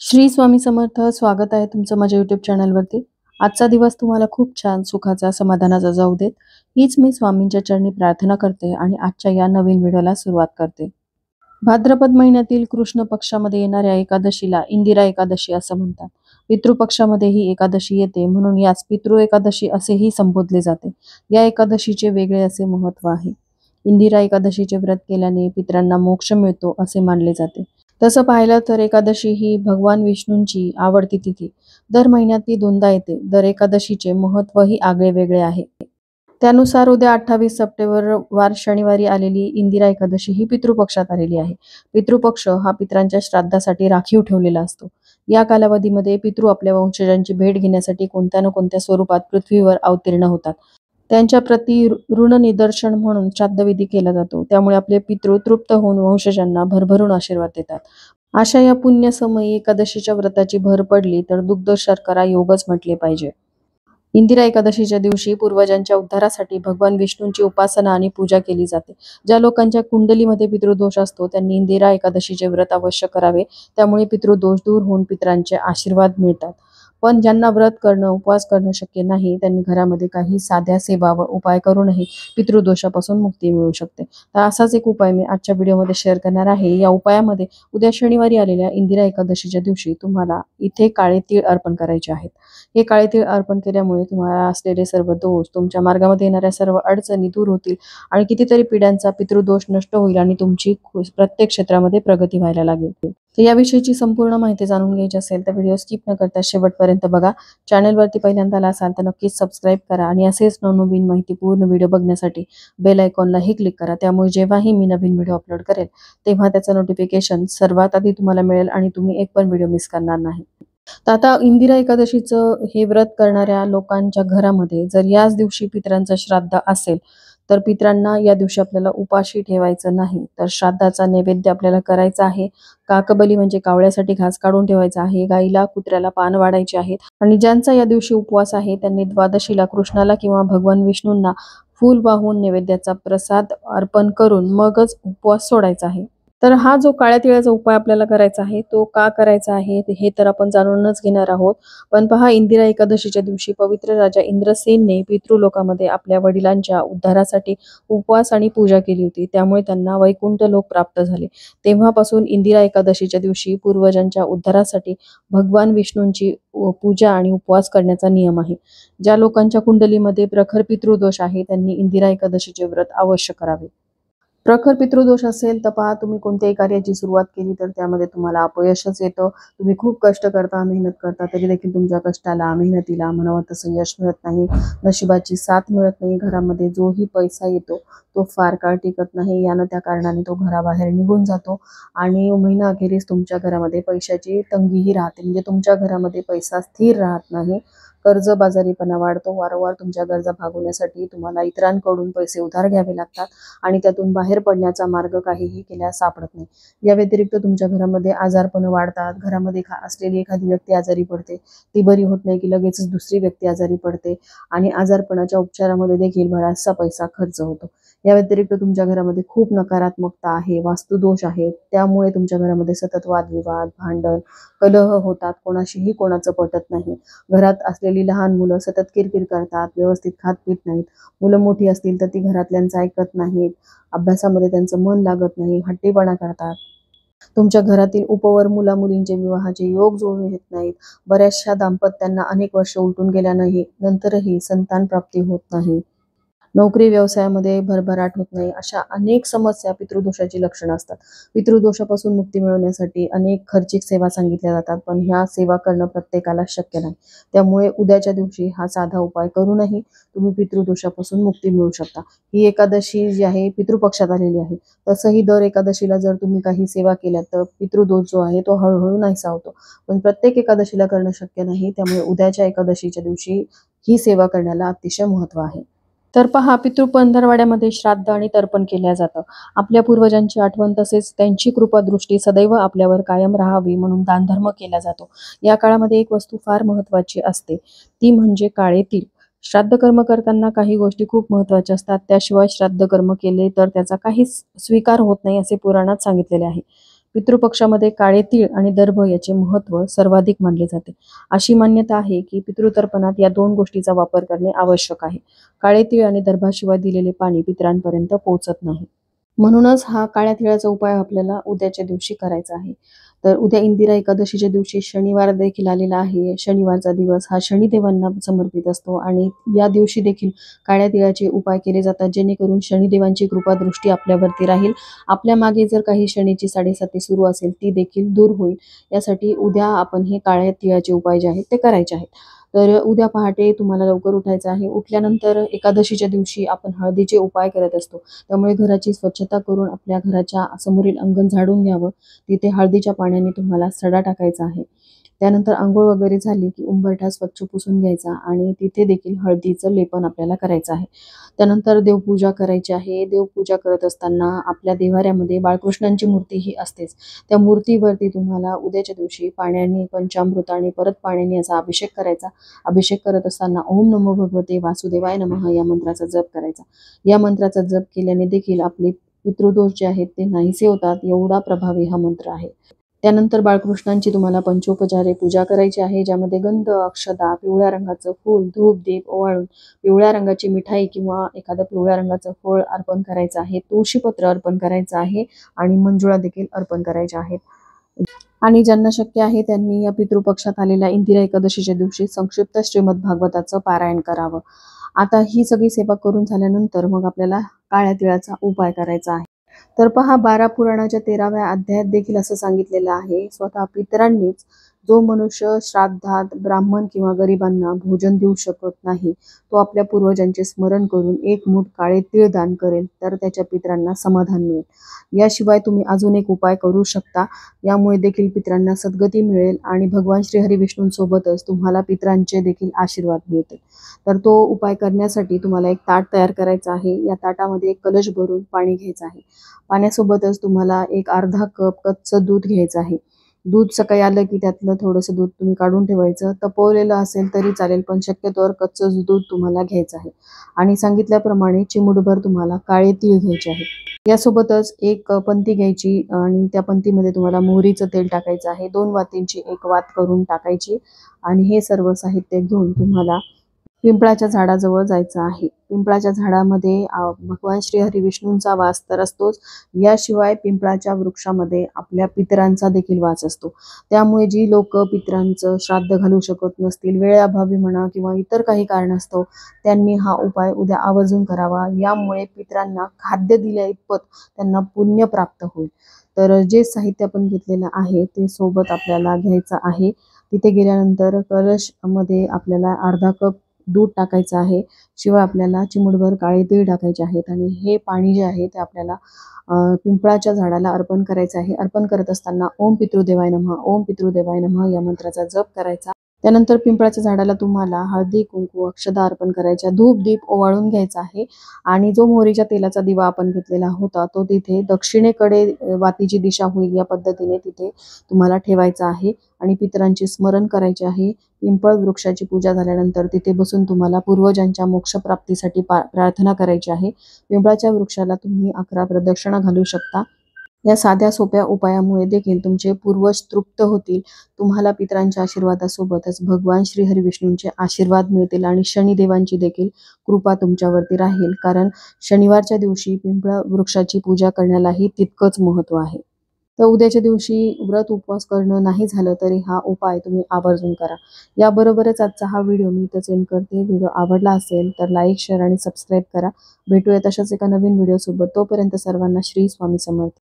श्री स्वामी समर्थ. स्वागत आहे तुमचं माझ्या YouTube चॅनलवरती. आजचा दिवस तुम्हाला खूप छान, सुखाचा, समाधानाचा जाऊ देत. हीच मी स्वामींच्या चरणी प्रार्थना करते आणि आजच्या या नवीन व्हिडिओला सुरुवात करते. भाद्रपद महिन्यातील कृष्ण पक्षामध्ये येणाऱ्या एकादशीला इंदिरा एकादशी असं म्हणतात. पितृपक्षामध्ये ही एकादशी येते म्हणून याच पितृ एकादशी असेही संबोधले जाते. या एकादशीचे वेगळे असे महत्त्व आहे. इंदिरा एकादशीचे व्रत केल्याने पितरांना मोक्ष मिळतो असे मानले जाते. तसं पाहिलं तर एकादशी ही भगवान विष्णूंची आवडती तिथी दर महिन्यात ती दोनदा येते. दर एकादशीचे महत्त्वही आगळे-वेगळे आहे. त्यानुसार उद्या 28 सप्टेंबर वार शनिवारी आलेली इंदिरा एकादशी ही पितृपक्षात आलेली आहे. पितृपक्ष हा पितरांच्या श्राद्धासाठी राखीव ठेवलेला असतो. या कालावधीमध्ये पितृ आपल्या वंशजांची भेट घेण्यासाठी कोणत्या ना कोणत्या स्वरूपात पृथ्वीवर अवतीर्ण होतात. त्यांच्या प्रती ऋणनिदर्शन म्हणून श्राद्धविधी केला जातो. त्यामुळे आपले पितृ तृप्त होऊन वंशजांना भरभरून आशीर्वाद देतात. अशा या पुण्यसमयी एकादशीच्या व्रताची भर पडली तर दुग्ध शर्करा योगच म्हटले पाहिजे. इंदिरा एकादशीच्या दिवशी पूर्वजांच्या उद्धारासाठी भगवान विष्णूंची उपासना आणि पूजा केली जाते. ज्या लोकांच्या कुंडलीमध्ये पितृदोष असतो त्यांनी इंदिरा एकादशीचे व्रत अवश्य करावे. त्यामुळे पितृदोष दूर होऊन पितरांचे आशीर्वाद मिळतात. पण ज्यांना व्रत करणं, उपवास करणं शक्य नाही त्यांनी घरामध्ये काही साध्या सेवा व उपाय करूनही पितृदोषापासून मुक्ती मिळू शकते. तर असाच एक उपाय मी आजच्या व्हिडिओमध्ये शेअर करणार आहे. या उपायामध्ये उद्या शनिवारी आलेल्या इंदिरा एकादशीच्या दिवशी तुम्हाला इथे काळे तीळ अर्पण करायचे आहेत. हे काळे तीळ अर्पण केल्यामुळे तुम्हाला असलेले सर्व दोष, तुमच्या मार्गामध्ये येणाऱ्या सर्व अडचणी दूर होतील आणि कितीतरी पिढ्यांचा पितृदोष नष्ट होईल आणि तुमची प्रत्येक क्षेत्रामध्ये प्रगती व्हायला लागेल. तर याविषयीची संपूर्ण माहिती जाणून घ्यायची असेल तर व्हिडिओ स्किप न करता शेवटपर्यंत बघा. चॅनलवरती पहिल्यांदा आला असाल तर नक्कीच सबस्क्राईब करा आणि असेच नवनवीन माहिती पूर्ण व्हिडिओ बघण्यासाठी बेल आयकॉनलाही क्लिक करा. त्यामुळे जेव्हाही मी नवीन व्हिडिओ अपलोड करेल तेव्हा त्याचं नोटिफिकेशन सर्वात आधी तुम्हाला मिळेल आणि तुम्ही एक पण व्हिडिओ मिस करणार नाही. तर आता इंदिरा एकादशीचं हे व्रत करणाऱ्या लोकांच्या घरामध्ये जर याच दिवशी पितरांचं श्राद्ध असेल तर पितरांना या दिवशी आपल्याला उपाशी ठेवायचं नाही. तर श्राद्धाचा नैवेद्य आपल्याला करायचा आहे. काकबली म्हणजे कावळ्यासाठी घास काढून ठेवायचा आहे. गाईला, कुत्र्याला पान वाढायचे आहेत आणि ज्यांचा या दिवशी उपवास आहे त्यांनी द्वादशीला कृष्णाला किंवा भगवान विष्णूंना फूल वाहून नैवेद्याचा प्रसाद अर्पण करून मगच उपवास सोडायचा आहे. तर हा जो काळ्या तिळाचा उपाय आपल्याला करायचा आहे तो का करायचा आहे हे तर आपण जाणूनच घेणार आहोत. पण पहा, इंदिरा एकादशीच्या दिवशी पवित्र राजा इंद्रसेनने पितृलोकामध्ये आपल्या वडिलांच्या उद्धारासाठी उपवास आणि पूजा केली होती. त्यामुळे त्यांना वैकुंठ लोक प्राप्त झाले. तेव्हापासून इंदिरा एकादशीच्या दिवशी पूर्वजांच्या उद्धारासाठी भगवान विष्णूंची पूजा आणि उपवास करण्याचा नियम आहे. ज्या लोकांच्या कुंडलीमध्ये प्रखर पितृदोष आहे त्यांनी इंदिरा एकादशीचे व्रत अवश्य करावे. प्रखर पितृदोष असेल तर पहा, तुम्ही कोणत्याही कार्याची सुरुवात केली तर त्यामध्ये तुम्हाला अपयशच येतं. तुम्ही खूप कष्ट करता, मेहनत करता, तरी देखील तुमच्या कष्टाला, मेहनतीला म्हणावं तसं यश मिळत नाही. नशिबाची साथ मिळत नाही. घरामध्ये जोही पैसा येतो तो फार काळ टिकत नाही. यानं त्या कारणाने तो घराबाहेर निघून जातो आणि महिना अखेरीस तुमच्या घरामध्ये पैशाची तंगीही राहते. म्हणजे तुमच्या घरामध्ये पैसा स्थिर राहत नाही. कर्जबाजारीपणा वाढतो. वारंवार तुमच्या गरजा भागवण्यासाठी तुम्हाला इतरांकडून पैसे उधार घ्यावे लागतात आणि त्यातून बाहेर पडण्याचा मार्ग काहीही केल्यास सापडत नाही. या व्यतिरिक्त तुमच्या घरामध्ये आजारपण वाढतात. घरामध्ये असलेली एखादी व्यक्ती आजारी पडते, ती बरी होत नाही की लगेचच दुसरी व्यक्ती आजारी पडते आणि आजारपणाच्या उपचारामध्ये देखील बराचसा पैसा खर्च होतो. या व्यतिरिक्त तुमच्या घरामध्ये खूप नकारात्मकता आहे, वास्तुदोष आहेत. त्यामुळे तुमच्या घरामध्ये सतत वादविवाद, भांडण, कलह होतात. कोणाशीही कोणाचं पटत नाही. घरात असलेली लहान मुलं सतत किरकिर करतात, व्यवस्थित खात पीत नाहीत. मुलं मोठी असतील तर ती घरातल्यांचं ऐकत नाहीत. अभ्यासामध्ये त्यांचं मन लागत नाही, हट्टीपणा करतात. तुमच्या घरातील उपवर मुला-मुलींचे विवाहाचे योग जुळून येत नाहीत. बऱ्याचशा दाम्पत्यांना अनेक वर्ष उलटून गेल्यानंही नंतरही संतान प्राप्ती होत नाही. नोकरी व्यवसायामध्ये भरभराट होत नाही. अशा अनेक समस्या पितृदोषाची लक्षणं असतात. पितृदोषापासून मुक्ती मिळवण्यासाठी अनेक खर्चिक सेवा सांगितल्या जातात, पण ह्या सेवा करणं प्रत्येकाला शक्य नाही. त्यामुळे उद्याच्या दिवशी हा साधा उपाय करूनही तुम्ही पितृदोषापासून मुक्ती मिळवू शकता. ही एकादशी जी आहे पितृपक्षात आलेली आहे. तसंही दर एकादशीला जर तुम्ही काही सेवा केल्या तर पितृदोष जो आहे तो हळूहळू नाहीसा होतो. पण प्रत्येक एकादशीला करणं शक्य नाही. त्यामुळे उद्याच्या एकादशीच्या दिवशी ही सेवा करण्याला अतिशय महत्त्व आहे. तर पहा, पितृ पंधरवड्यामध्ये श्राद्ध आणि तर्पण केल्या जातं. आपल्या पूर्वजांची आठवण तसेच त्यांची कृपादृष्टी सदैव आपल्यावर कायम राहावी म्हणून दानधर्म केला जातो. या काळामध्ये एक वस्तू फार महत्त्वाची असते, ती म्हणजे काळे तीळ. श्राद्ध कर्म करताना काही गोष्टी खूप महत्त्वाच्या असतात. त्याशिवाय श्राद्ध कर्म केले तर त्याचा काहीच स्वीकार होत नाही असे पुराणात सांगितलेले आहे. पितृपक्षामध्ये काळे तीळ आणि दर्भ याचे महत्त्व सर्वाधिक मानले जाते. अशी मान्यता आहे की पितृतर्पणात या दोन गोष्टीचा वापर करणे आवश्यक आहे. काळे तीळ आणि दर्भाशिवाय दिलेले पाणी पितरांपर्यंत पोहोचत नाही. म्हणूनच हा काळ्या तिळाचा उपाय आपल्याला उद्याच्या दिवशी करायचा आहे. तर उद्या इंदिरा एकादशीच्या दिवशी शनिवार देखील आलेला आहे. शनिवारचा दिवस हा शनिदेवांना समर्पित असतो आणि या दिवशी देखील काळ्या तिळाचे उपाय केले जातात, जेणेकरून शनिदेवांची कृपादृष्टी आपल्यावरती राहील. आपल्या मागे जर काही शनीची साडेसाती सुरू असेल ती देखील दूर होईल. यासाठी उद्या आपण हे काळ्या तिळाचे उपाय जे आहेत ते करायचे आहेत. तर उद्या पहाटे तुम्हाला लवकर उठायचं आहे. उठल्यानंतर एकादशीच्या दिवशी आपण हळदीचे उपाय करत असतो. त्यामुळे घराची स्वच्छता करून आपल्या घराच्या समोरील अंगण झाडून घ्यावं. तिथे हळदीच्या पाण्याने तुम्हाला सडा टाकायचा आहे. त्यानंतर अंघोळ वगैरे झाली की उंबरठा स्वच्छ पुसून घ्यायचा आणि तिथे देखील हळदीचं लेपन आपल्याला करायचं आहे. त्यानंतर देवपूजा करायची आहे. देवपूजा करत असताना आपल्या देव्हाऱ्यामध्ये बाळकृष्णांची मूर्ती ही असतेच. त्या मूर्तीवरती तुम्हाला उद्याच्या दिवशी पाण्याने, पंचामृत आणि परत पाण्याने असा अभिषेक करायचा. अभिषेक करत असताना ओम नमो भगवते वासुदेवाय नमः या मंत्राचा जप करायचा. या मंत्राचा जप केल्याने देखील आपले पितृदोष जे आहेत ते नाहीसे होतात. एवढा प्रभावी हा मंत्र आहे. त्यानंतर बाळकृष्णांची तुम्हाला पंचोपचारे पूजा करायची आहे, ज्यामध्ये गंध, अक्षता, पिवळ्या रंगाचं फूल, धूप, दीप ओवाळून पिवळ्या रंगाची मिठाई किंवा एखादं पिवळ्या रंगाचं फळ अर्पण करायचं आहे, तुळशीपत्र अर्पण करायचं आहे आणि मंजुळा देखील अर्पण करायच्या आहेत. आणि ज्यांना शक्य आहे त्यांनी या पितृपक्षात आलेल्या इंदिरा एकादशीच्या दिवशी संक्षिप्त श्रीमद भागवताचं पारायण करावं. आता ही सगळी सेवा करून झाल्यानंतर मग आपल्याला काळ्या तिळाचा उपाय करायचा आहे. तर पहा, 12 पुराणाच्या 13व्या अध्यायात देखील असं सांगितलेलं आहे, स्वतः पितरांनीच जो मनुष्य श्राद्धात ब्राह्मण किंवा गरिबांना भोजन देऊ शकत नाही, तो आपल्या पूर्वजांचे स्मरण करून एक मूठ काळे तीळ दान करेल तर त्याच्या पितरांना समाधान मिळेल. याशिवाय तुम्ही अजून एक उपाय करू शकता. यामुळे देखील पितरांना सद्गती मिळेल आणि भगवान श्री हरी विष्णूंसोबतच तुम्हाला पितरांचे देखील आशीर्वाद मिळतील. तर तो उपाय करण्यासाठी तुम्हाला एक ताट तयार करायचं आहे. या ताटामध्ये एक कलश भरून पाणी घ्यायचं आहे. पाण्यासोबतच तुम्हाला एक अर्धा कप कच्चं दूध घ्यायचं आहे. दूध सकाळी आलं की त्यातलं थोडंसं दूध तुम्ही काढून ठेवायचं. तपवलेलं असेल तरी चालेल, पण शक्यतोवर कच्चं दूध तुम्हाला घ्यायचं आहे. आणि सांगितल्याप्रमाणे चिमूटभर तुम्हाला काळे तीळ घ्यायचे आहे. यासोबतच एक पंती घ्यायची आणि त्या पंतीमध्ये तुम्हाला मोहरीचं तेल टाकायचं आहे. 2 वातींची एक वात करून टाकायची आणि हे सर्व साहित्य घेऊन तुम्हाला पिंपळाच्या झाडाजवळ जायचं आहे. पिंपळाच्या झाडामध्ये भगवान श्री हरी विष्णूंचा वास तर असतोच, याशिवाय पिंपळाच्या वृक्षामध्ये आपल्या पितरांचा देखील वास असतो. त्यामुळे जी लोक पितरांचं श्राद्ध घालू शकत नसतील, वेळेअभावी म्हणा किंवा इतर काही कारणास्तव, त्यांनी हा उपाय उद्या आवर्जून करावा. यामुळे पितरांना खाद्य दिल्या इतपत त्यांना पुण्य प्राप्त होईल. तर जे साहित्य आपण घेतलेलं आहे ते सोबत आपल्याला घ्यायचं आहे. तिथे गेल्यानंतर कलशमध्ये आपल्याला अर्धा कप दूध टाकायचं आहे. शिवाय आपल्याला चिमूटभर काळे तीळ टाकायचे आहेत आणि हे पाणी जे आहे ते आपल्याला पिंपळाच्या झाडाला अर्पण करायचं आहे. अर्पण करत असताना ओम पितृदेवाय नमः, ओम पितृदेवाय नमः या मंत्राचा जप करायचा. त्यानंतर पिंपळाच्या झाडाला तुम्हाला हळदी, कुंकू, अक्षता अर्पण करायच्या, धूप, दीप ओवाळून घ्यायचा आहे आणि जो मोहरीच्या तेलाचा दिवा आपण घेतलेला होता तो तिथे दक्षिणेकडे वातीची दिशा होईल या पद्धतीने तिथे तुम्हाला ठेवायचा आहे आणि पितरांचे स्मरण करायचे आहे. पिंपळ वृक्षाची पूजा झाल्यानंतर तिथे बसून तुम्हाला पूर्वजांच्या मोक्षप्राप्तीसाठी प्रार्थना करायची आहे. पिंपळाच्या वृक्षाला तुम्ही 11 प्रदक्षिणा घालू शकता. या साध्या सोप्या उपायामुळे देखील तुमचे पूर्वज तृप्त होतील. तुम्हाला पितरांच्या आशीर्वादासोबतच भगवान श्री हरी विष्णूंचे आशीर्वाद मिळतील आणि शनिदेवांची देखील कृपा तुमच्यावरती राहील. कारण शनिवारच्या दिवशी पिंपळ वृक्षाची पूजा करण्यालाही तितकंच महत्त्व आहे. तर उद्याच्या दिवशी व्रत उपवास करणं नाही झालं तरी हा उपाय तुम्ही आवर्जून करा. याबरोबरच आजचा हा व्हिडिओ मी इथंच एंड करते. व्हिडिओ आवडला असेल तर लाईक, शेअर आणि सबस्क्राईब करा. भेटूया तशाच एका नवीन व्हिडिओसोबत. तोपर्यंत सर्वांना श्री स्वामी समर्थ.